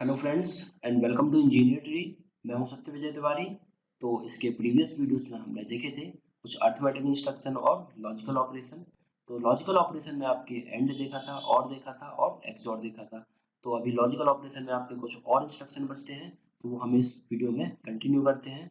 Hello friends and welcome to engineer tree. मैं हूं सत्य विजय तिवारी। तो इसके प्रीवियस वीडियोस में हमने देखे थे कुछ अर्थमेटिक इंस्ट्रक्शन और लॉजिकल ऑपरेशन। तो लॉजिकल ऑपरेशन में आपके एंड देखा था और एक्सऑर देखा था। तो अभी लॉजिकल ऑपरेशन में आपके कुछ और इंस्ट्रक्शन बचते हैं, तो वो हम इस वीडियो में कंटिन्यू करते हैं।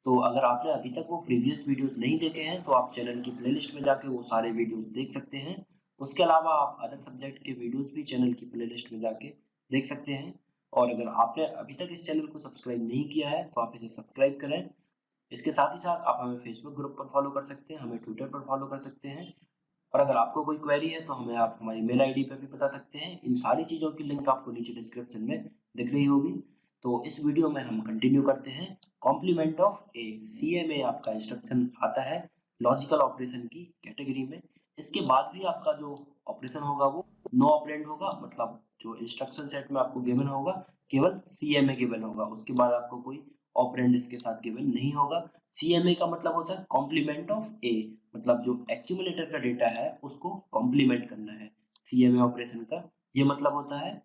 तो अगर आपने अभी तक वो प्रीवियस वीडियोज़ नहीं देखे हैं तो आप चैनल की प्लेलिस्ट में जाके वो सारे वीडियोज़ देख सकते हैं। उसके अलावा आप अदर सब्जेक्ट के वीडियोज़ भी चैनल की प्लेलिस्ट में जाके देख सकते हैं। और अगर आपने अभी तक इस चैनल को सब्सक्राइब नहीं किया है तो आप इसे सब्सक्राइब करें। इसके साथ ही साथ आप हमें फेसबुक ग्रुप पर फॉलो कर सकते हैं, हमें ट्विटर पर फॉलो कर सकते हैं। और अगर आपको कोई क्वेरी है तो हमें आप हमारी मेल आईडी पर भी बता सकते हैं। इन सारी चीज़ों की लिंक आपको नीचे डिस्क्रिप्शन में दिख रही होगी। तो इस वीडियो में हम कंटिन्यू करते हैं कॉम्प्लीमेंट ऑफ ए। सीएमए आपका इंस्ट्रक्शन आता है लॉजिकल ऑपरेशन की कैटेगरी में। इसके बाद भी आपका जो ऑपरेशन होगा वो नो ऑपरेंड होगा, मतलब जो इंस्ट्रक्शन सेट में आपको गिवन होगा केवल सीएमए गिवन होगा, उसके बाद आपको कोई ऑपरेंड इसके साथ गिवन नहीं होगा। सीएमए का मतलब होता है कॉम्प्लीमेंट ऑफ ए, मतलब जो एक्यूमुलेटर का डेटा है उसको कॉम्प्लीमेंट करना है। सीएमए ऑपरेशन का ये मतलब होता है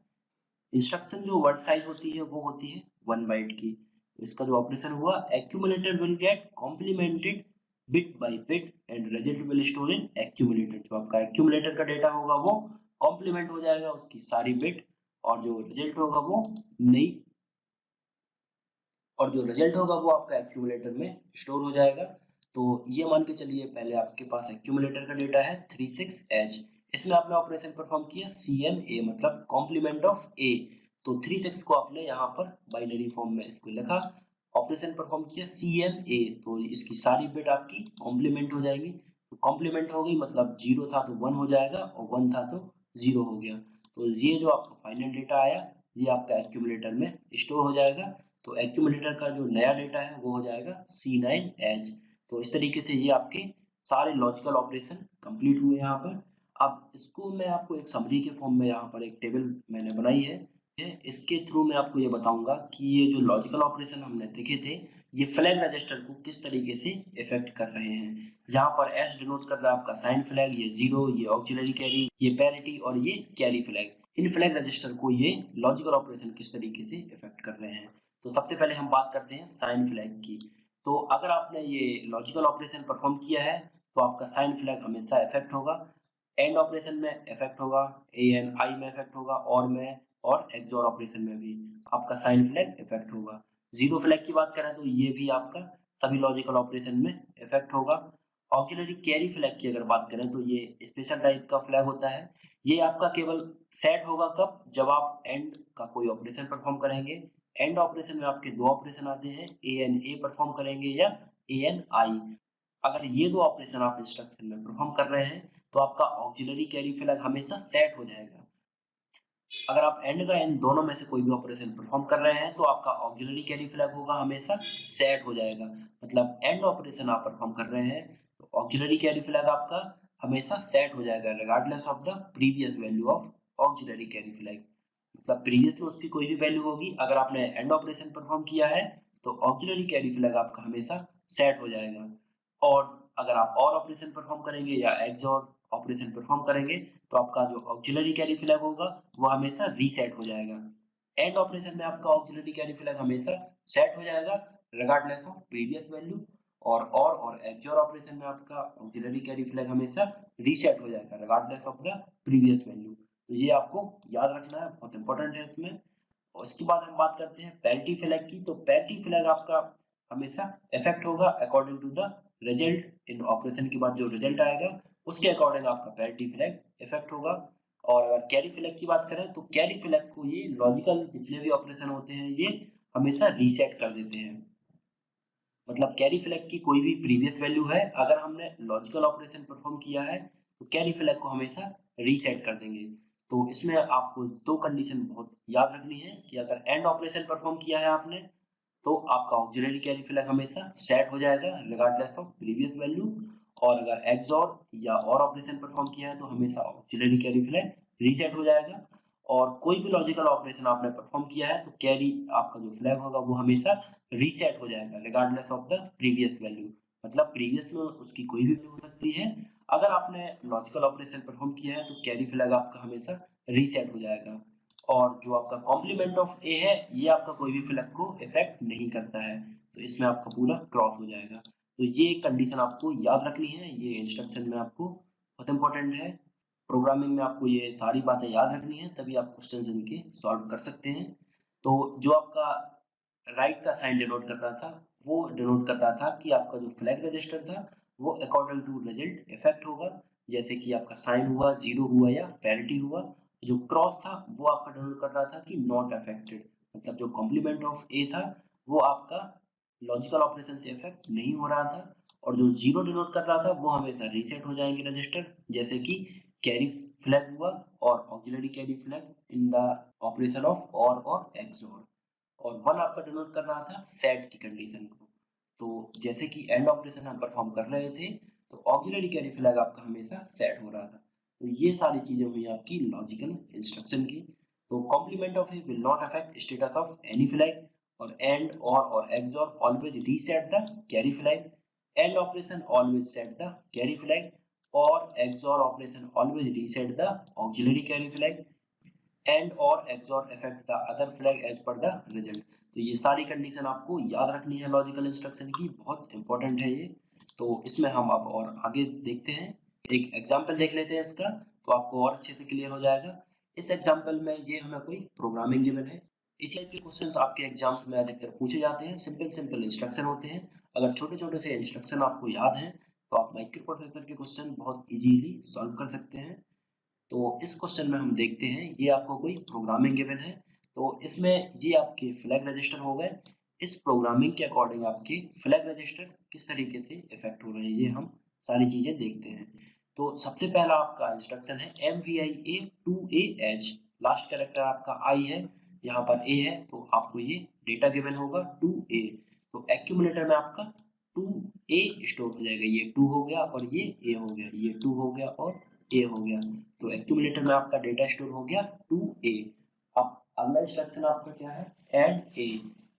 इंस्ट्रक्शन जो वर्ड साइज होती है वो होती है 1 बाइट की। तो इसका जो ऑपरेशन हुआ accumulator will get complimented bit by bit and result will store in accumulator. जो आपका एक्यूमुलेटर का डेटा होगा वो कॉम्प्लीमेंट हो जाएगा उसकी सारी बिट, और जो रिजल्ट होगा वो नई और जो रिजल्ट होगा वो आपका एक्यूमुलेटर में स्टोर हो जाएगा। तो ये मान के चलिए पहले आपके पास एक्यूमुलेटर का डेटा है 36H। इसमें आपने ऑपरेशन परफॉर्म किया CMA मतलब कॉम्प्लीमेंट ऑफ A। तो 36 को आपने यहाँ पर बाइनरी फॉर्म में इसको लिखा, ऑपरेशन परफॉर्म किया CMA, तो इसकी सारी बिट आपकी कॉम्प्लीमेंट हो जाएगी। तो कॉम्प्लीमेंट हो गई मतलब 0 था तो 1 हो जाएगा और 1 था तो 0 हो गया। तो ये जो आपका फाइनल डेटा आया ये आपका एक्यूमुलेटर में स्टोर हो जाएगा। तो एक्यूमुलेटर का जो नया डेटा है वो हो जाएगा C9H। तो इस तरीके से ये आपके सारे लॉजिकल ऑपरेशन कंप्लीट हुए यहाँ पर। अब इसको मैं आपको एक समरी के फॉर्म में यहाँ पर एक टेबल मैंने बनाई है। इसके थ्रू मैं आपको ये बताऊंगा कि ये जो लॉजिकल ऑपरेशन हमने देखे थे ये फ्लैग रजिस्टर को किस तरीके से इफेक्ट कर रहे हैं। यहाँ पर एस डिनोट कर रहा है आपका साइन फ्लैग, ये जीरो, ये ऑक्सिलरी कैरी, ये पैरिटी और ये कैरी फ्लैग। इन फ्लैग रजिस्टर को ये लॉजिकल ऑपरेशन किस तरीके से इफेक्ट कर रहे हैं। तो सबसे पहले हम बात करते हैं साइन फ्लैग की। तो अगर आपने ये लॉजिकल ऑपरेशन परफॉर्म किया है तो आपका साइन फ्लैग हमेशा इफेक्ट होगा। एंड ऑपरेशन में इफेक्ट होगा, ए एन आई में इफेक्ट होगा, और में और एक्सओर ऑपरेशन में भी आपका साइन फ्लैग इफेक्ट होगा। जीरो फ्लैग की बात करें तो ये भी आपका सभी लॉजिकल ऑपरेशन में इफेक्ट होगा। ऑक्सिलरी कैरी फ्लैग की अगर बात करें तो ये स्पेशल टाइप का फ्लैग होता है। ये आपका केवल सेट होगा कब, जब आप एंड का कोई ऑपरेशन परफॉर्म करेंगे। एंड ऑपरेशन में आपके दो ऑपरेशन आते हैं, ए एन ए परफॉर्म करेंगे या ए एन आई। अगर ये दो ऑपरेशन आप इंस्ट्रक्शन में परफॉर्म कर रहे हैं तो आपका ऑक्सिलरी कैरी फ्लैग हमेशा सेट हो जाएगा। अगर आप एंड का एंड दोनों में से कोई भी ऑपरेशन परफॉर्म कर रहे हैं तो आपका ऑक्सिलरी कैरी फ्लैग होगा हमेशा सेट हो जाएगा। मतलब एंड ऑपरेशन आप परफॉर्म कर रहे हैं तो ऑक्सिलरी कैरी फ्लैग आपका हमेशा सेट हो जाएगा regardless of the previous value of auxiliary carry flag. मतलब प्रीवियस में उसकी कोई भी वैल्यू होगी, अगर आपने एंड ऑपरेशन परफॉर्म किया है तो ऑक्सिलरी कैरी फ्लैग आपका हमेशा सेट हो जाएगा। और अगर आप और ऑपरेशन परफॉर्म करेंगे या एक्सऑर ऑपरेशन परफॉर्म करेंगे तो आपका जो ऑक्सिलरी कैरी फ्लैग होगा वो हमेशा रीसेट हो जाएगा। एंड ऑपरेशन में आपका ऑक्सिलरी कैरी फ्लैग हमेशा सेट हो जाएगा रिगार्डलेस ऑफ प्रीवियस वैल्यू। और एक्सऑर ऑपरेशन में आपका ऑक्सिलरी कैरी फ्लैग हमेशा रीसेट हो जाएगा regardless of the previous value. तो ये आपको याद रखना है, बहुत इंपॉर्टेंट है इसमें। और इसके बाद हम बात करते हैं पैरिटी फ्लैग की। तो पैरिटी फ्लैग आपका हमेशा इफेक्ट होगा अकॉर्डिंग टू द रिजल्ट। इन ऑपरेशन के बाद जो रिजल्ट आएगा उसके अकॉर्डिंग आपका पैरिटी फ्लैग इफेक्ट होगा। और अगर कैरी फ्लैग की बात करें तो कैरी फ्लैग को ये लॉजिकल जितने भी ऑपरेशन होते हैं ये हमेशा रीसेट कर देते हैं। मतलब कैरी फ्लैग की कोई भी प्रीवियस वैल्यू है, अगर हमने लॉजिकल ऑपरेशन परफॉर्म किया है तो कैरी फ्लैग को हमेशा रीसेट कर देंगे। तो इसमें आपको दो कंडीशन बहुत याद रखनी है कि अगर एंड ऑपरेशन परफॉर्म किया है आपने तो आपका ऑक्सिलरी कैरी फ्लैग हमेशा सेट हो जाएगा रिगार्डलेस ऑफ प्रीवियस वैल्यू। और अगर एक्सऑर या और ऑपरेशन परफॉर्म किया है तो हमेशा ऑक्सिलरी कैरी फ्लैग रीसेट हो जाएगा। और कोई भी लॉजिकल ऑपरेशन आपने परफॉर्म किया है तो कैरी आपका जो फ्लैग होगा वो हमेशा रीसेट हो जाएगा regardless of the previous value. मतलब प्रीवियस में उसकी कोई भी वैल्यू हो सकती है, अगर आपने लॉजिकल ऑपरेशन परफॉर्म किया है तो कैरी फ्लैग आपका हमेशा रीसेट हो जाएगा। और जो आपका कॉम्प्लीमेंट ऑफ ए है ये आपका कोई भी फ्लैग को इफेक्ट नहीं करता है, तो इसमें आपका पूरा क्रॉस हो जाएगा। तो ये कंडीशन आपको याद रखनी है, ये इंस्ट्रक्शन में आपको बहुत इंपॉर्टेंट है। प्रोग्रामिंग में आपको ये सारी बातें याद रखनी है, तभी आप क्वेश्चन इनके सॉल्व कर सकते हैं। तो जो आपका राइट का साइन डिनोट कर रहा था, वो डिनोट कर रहा था कि आपका जो फ्लैग रजिस्टर था वो अकॉर्डिंग टू रिजल्ट इफेक्ट होगा, जैसे कि आपका साइन हुआ, जीरो हुआ या पैरिटी हुआ। जो क्रॉस था वो आपका डिनोट कर रहा था कि नॉट अफेक्टेड, मतलब जो कॉम्प्लीमेंट ऑफ ए था वो आपका लॉजिकल ऑपरेशन से इफेक्ट नहीं हो रहा था, और जो जीरो डिनोट कर रहा था वो हमेशा रीसेट हो जाएंगे रजिस्टर, जैसे कि कैरी फ्लैग हुआ और auxiliary carry flag in the operation of और एक्सओर। और वन आपका डिनोट कर रहा था सेट की कंडीशन को। तो जैसे कि एंड ऑपरेशन हम परफॉर्म कर रहे थे तो ऑक्सिलरी कैरी फ्लैग आपका हमेशा सेट हो रहा था। तो ये सारी चीजें हुई आपकी लॉजिकल इंस्ट्रक्शन की। तो complement of will not affect status of any flag, or and or XOR always reset the carry flag, and operation always set the carry flag, or XOR operation always reset the auxiliary carry flag, and or XOR affect the other flag as per the result. तो ये सारी condition आपको याद रखनी है logical instruction की, बहुत important है ये। तो इसमें हम अब और आगे देखते हैं, एक एग्जांपल देख लेते हैं इसका, तो आपको और अच्छे से क्लियर हो जाएगा। इस एग्जांपल में ये हमें कोई प्रोग्रामिंग गिवन है। इसी टाइप के क्वेश्चंस आपके एग्जाम्स में अधिकतर पूछे जाते हैं, सिंपल सिंपल इंस्ट्रक्शन होते हैं। अगर छोटे छोटे से इंस्ट्रक्शन आपको याद हैं तो आप माइक्रो प्रोसेसर के क्वेश्चन बहुत इजीली सॉल्व कर सकते हैं। तो इस क्वेश्चन में हम देखते हैं, ये आपको कोई प्रोग्रामिंग गिवन है, तो इसमें ये आपके फ्लैग रजिस्टर हो गए। इस प्रोग्रामिंग के अकॉर्डिंग आपके फ्लैग रजिस्टर किस तरीके से इफेक्ट हो रहे हैं ये हम सारी चीजें देखते हैं। तो सबसे पहला आपका इंस्ट्रक्शन है MVIA 2AH, लास्ट कैरेक्टर आपका आई है, यहाँ पर ए है, तो आपको ये डेटा गिवन होगा 2A। तो एक्यूमुलेटर में आपका 2A स्टोर हो जाएगा, ये 2 हो गया और ये A हो गया, ये 2 हो गया और A हो गया। तो एक्यूमुलेटर में आपका डेटा स्टोर हो गया 2A। अब अगला इंस्ट्रक्शन आपका क्या है, ऐड ए।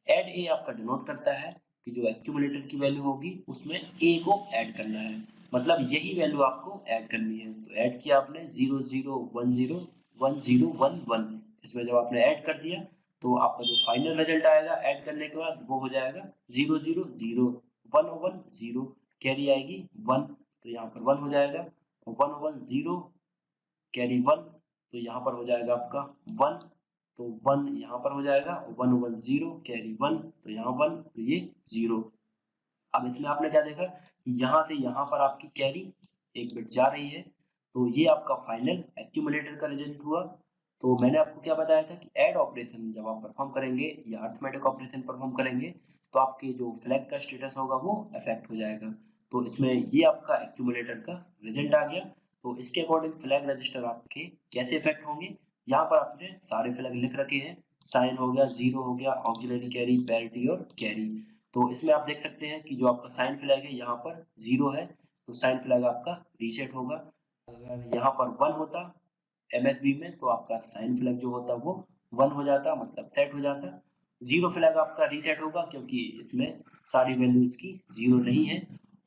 ऐड ए आपका डिनोट करता है कि जो एक्यूमुलेटर की वैल्यू होगी उसमें A को ऐड करना है, मतलब यही वैल्यू आपको ऐड करनी है। तो ऐड किया आपने 0 0 1 0 1 0 1 1, इसमें जब आपने ऐड कर दिया तो आपका जो फाइनल रिजल्ट आएगा ऐड करने के बाद वो हो जाएगा 0 0 0 1 1 0, कैरी आएगी 1, तो यहाँ पर 1 हो जाएगा, 1 1 0 कैरी 1, तो यहाँ पर हो जाएगा आपका 1, तो 1 यहाँ पर हो जाएगा, 1 1 0 कैरी 1, तो यहाँ 1, तो ये 0। अब इसमें आपने क्या देखा, यहाँ से यहाँ पर आपकी कैरी एक बिट जा रही है, तो ये आपका फाइनल एक्यूमुलेटर का रिजल्ट हुआ। तो मैंने आपको क्या बताया था कि ऐड ऑपरेशन जब आप परफॉर्म करेंगे या अरिथमेटिक ऑपरेशन परफॉर्म करेंगे तो आपके जो फ्लैग का स्टेटस होगा वो अफेक्ट हो जाएगा। तो इसमें ये आपका एक्यूमुलेटर का रिजल्ट आ गया। तो इसके अकॉर्डिंग फ्लैग रजिस्टर आपके कैसे इफेक्ट होंगे, यहाँ पर आपने सारे फ्लैग लिख रखे हैं, साइन हो गया, जीरो हो गया, ऑक्सिलरी कैरी, पैरिटी और कैरी। तो इसमें आप देख सकते हैं कि जो आपका साइन फ्लैग है यहाँ पर जीरो है, तो साइन फ्लैग आपका रीसेट होगा। अगर यहाँ पर 1 होता MSB में तो आपका साइन फ्लैग जो होता वो 1 हो जाता, मतलब सेट हो जाता। जीरो फ्लैग आपका रीसेट होगा क्योंकि इसमें सारी वैल्यूज की जीरो नहीं है।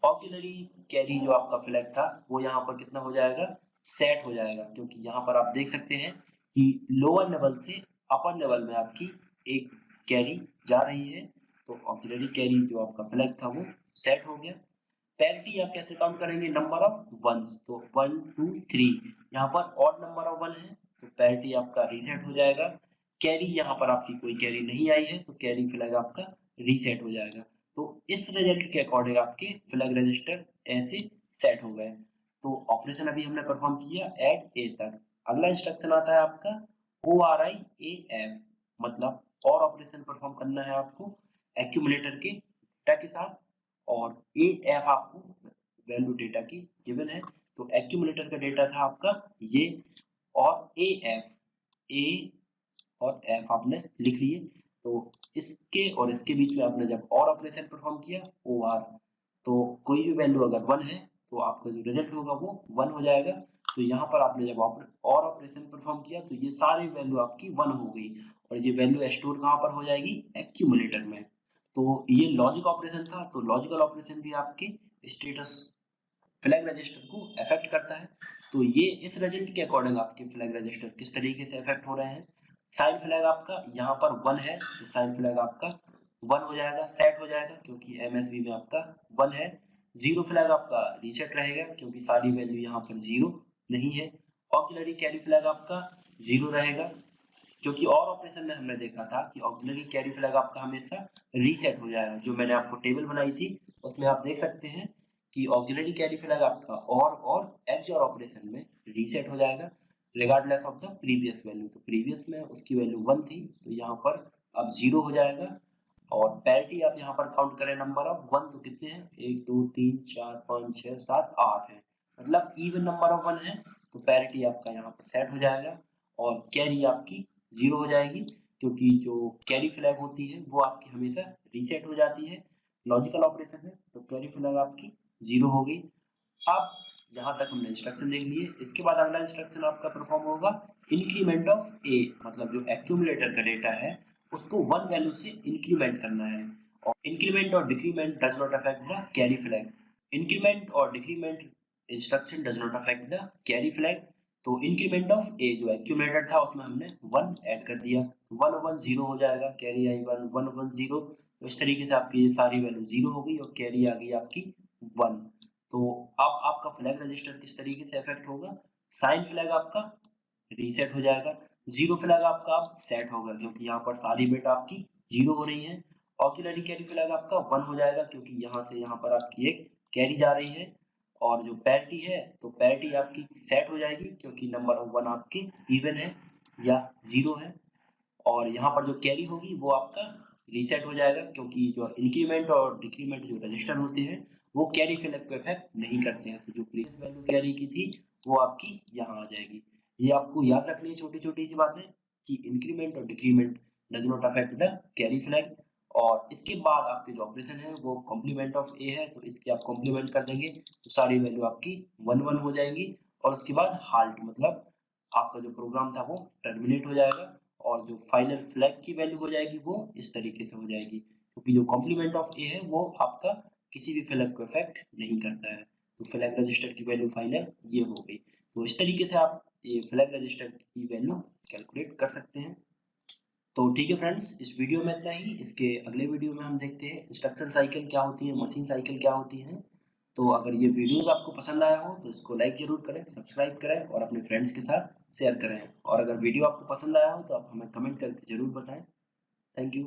ऑक्सिलरी कैरी जो आपका फ्लैग था वो यहाँ पर कितना हो जाएगा, सेट हो जाएगा, क्योंकि यहाँ पर आप देख सकते हैं कि लोअर लेवल से अपर लेवल में आपकी एक कैरी जा रही है, तो ऑक्सिलरी कैरी जो आपका फ्लैग था वो सेट हो गया। पैरिटी आप कैसे काउंट करेंगे, नंबर ऑफ वंस, तो 1 2 3, यहाँ पर ऑड नंबर ऑफ 1 है तो पैरिटी आपका रीसेट हो जाएगा। कैरी यहाँ पर आपकी कोई कैरी नहीं आई है तो कैरी फ्लैग आपका रीसेट हो जाएगा। तो इस रिजल्ट के अकॉर्डिंग आपके फ्लैग रजिस्टर ऐसे सेट हो गए। तो ऑपरेशन अभी हमने परफॉर्म किया ऐड एज तक। अगला इंस्ट्रक्शन आता है आपका ORIAF, मतलब और ऑपरेशन परफॉर्म करना है आपको एक्यूमुलेटर के डेटा के साथ, और AF आपको वैल्यू डेटा की गिवन है। तो एक्यूमुलेटर का डेटा था आपका ये, और AF, A और F आपने लिख लिए। तो इसके और इसके बीच में आपने जब और ऑपरेशन परफॉर्म किया OR, तो कोई भी वैल्यू अगर 1 है तो आपका जो रिजल्ट होगा वो 1 हो जाएगा। तो यहाँ पर आपने जब और ऑपरेशन परफॉर्म किया तो ये सारी वैल्यू आपकी 1 हो गई, और ये वैल्यू स्टोर कहाँ पर हो जाएगी, एक्यूमुलेटर में। तो ये लॉजिक ऑपरेशन था। तो लॉजिकल ऑपरेशन भी आपके स्टेटस फ्लैग रजिस्टर को अफेक्ट करता है। तो ये इस रिजल्ट के अकॉर्डिंग आपके फ्लैग रजिस्टर किस तरीके से अफेक्ट हो रहे हैं, साइन फ्लैग आपका यहाँ पर 1 है तो साइन फ्लैग आपका 1 हो जाएगा, सेट हो जाएगा क्योंकि एमएसबी में आपका 1 है। जीरो फ्लैग आपका रीसेट रहेगा क्योंकि सारी वैल्यू यहाँ पर जीरो नहीं है। ऑक्सिलरी कैरी फ्लैग आपका 0 रहेगा क्योंकि और ऑपरेशन में हमने देखा था कि ऑक्सिलरी कैरी फ्लैग आपका हमेशा रीसेट हो जाएगा। जो मैंने आपको टेबल बनाई थी उसमें आप देख सकते हैं कि ऑक्सिलरी कैरी फ्लैग आपका और एक्सओर ऑपरेशन में रीसेट हो जाएगा regardless of the previous value. तो प्रीवियस में उसकी वैल्यू 1 थी तो यहाँ पर अब 0 हो जाएगा। और पैरिटी आप यहाँ पर काउंट करें नंबर ऑफ 1 तो कितने हैं 1 2 3 4 5 6 7 8 है, मतलब इवन नंबर ऑफ 1 है तो पैरिटी आपका यहाँ पर सेट हो जाएगा और कैरी आपकी 0 हो जाएगी क्योंकि जो कैरी फ्लैग होती है वो आपकी हमेशा रीसेट हो जाती है। लॉजिकल ऑपरेशन है तो कैरी फ्लैग आपकी 0 हो गई। अब यहाँ तक हमने इंस्ट्रक्शन देख लिए। इसके बाद अगला इंस्ट्रक्शन आपका परफॉर्म होगा इंक्रीमेंट ऑफ ए, मतलब जो एक्यूमुलेटर का डेटा है उसको 1 वैल्यू से इंक्रीमेंट करना है। और इंक्रीमेंट और decrement does not affect the carry flag. Increment और decrement instruction does not affect the carry flag. तो इंक्रीमेंट ऑफ ए जो एक्यूमुलेटर था उसमें हमने 1 ऐड कर दिया, 1 1 0 हो जाएगा, कैरी आई 1 1 1 0। तो इस तरीके से आपकी ये सारी वैल्यू 0 हो गई और कैरी आ गई आपकी 1। तो अब आपका फ्लैग रजिस्टर किस तरीके से इफेक्ट होगा, साइन फ्लैग आपका रीसेट हो जाएगा, जीरो फ्लैग आपका अब सेट होगा क्योंकि यहाँ पर सारी बिट आपकी 0 हो रही है। ऑक्सिलरी कैरी फ्लैग आपका 1 हो जाएगा क्योंकि यहाँ से यहाँ पर आपकी एक कैरी जा रही है। और जो पैरिटी है तो पैरिटी आपकी सेट हो जाएगी क्योंकि नंबर ऑफ 1 आपके इवन है या 0 है। और यहाँ पर जो कैरी होगी वो आपका रीसेट हो जाएगा क्योंकि जो इंक्रीमेंट और डिक्रीमेंट जो रजिस्टर होते हैं वो कैरी फ्लैग को इफेक्ट नहीं करते हैं। तो जो प्रीवियस वैल्यू कैरी की थी वो आपकी यहाँ आ जाएगी। ये आपको याद रखनी है छोटी छोटी सी बातें कि इंक्रीमेंट और decrement does not affect the carry flag. और इसके बाद आपके जो ऑपरेशन है वो कॉम्प्लीमेंट ऑफ ए है तो इसके आप कॉम्प्लीमेंट कर देंगे तो सारी वैल्यू आपकी 1 1 हो जाएंगी। और उसके बाद हाल्ट, मतलब आपका जो प्रोग्राम था वो टर्मिनेट हो जाएगा और जो फाइनल फ्लैग की वैल्यू हो जाएगी वो इस तरीके से हो जाएगी क्योंकि जो कॉम्प्लीमेंट ऑफ ए है वो आपका किसी भी फ्लैग को इफेक्ट नहीं करता है। तो फ्लैग रजिस्टर की वैल्यू फाइनल ये हो गई। तो इस तरीके से आप ये फ्लैग रजिस्टर की वैल्यू कैलकुलेट कर सकते हैं। तो ठीक है फ्रेंड्स, इस वीडियो में इतना ही। इसके अगले वीडियो में हम देखते हैं इंस्ट्रक्शन साइकिल क्या होती है, मशीन साइकिल क्या होती है। तो अगर ये वीडियोस आपको पसंद आया हो तो इसको लाइक ज़रूर करें, सब्सक्राइब करें और अपने फ्रेंड्स के साथ शेयर करें। और अगर वीडियो आपको पसंद आया हो तो आप हमें कमेंट करके ज़रूर बताएं। Thank you.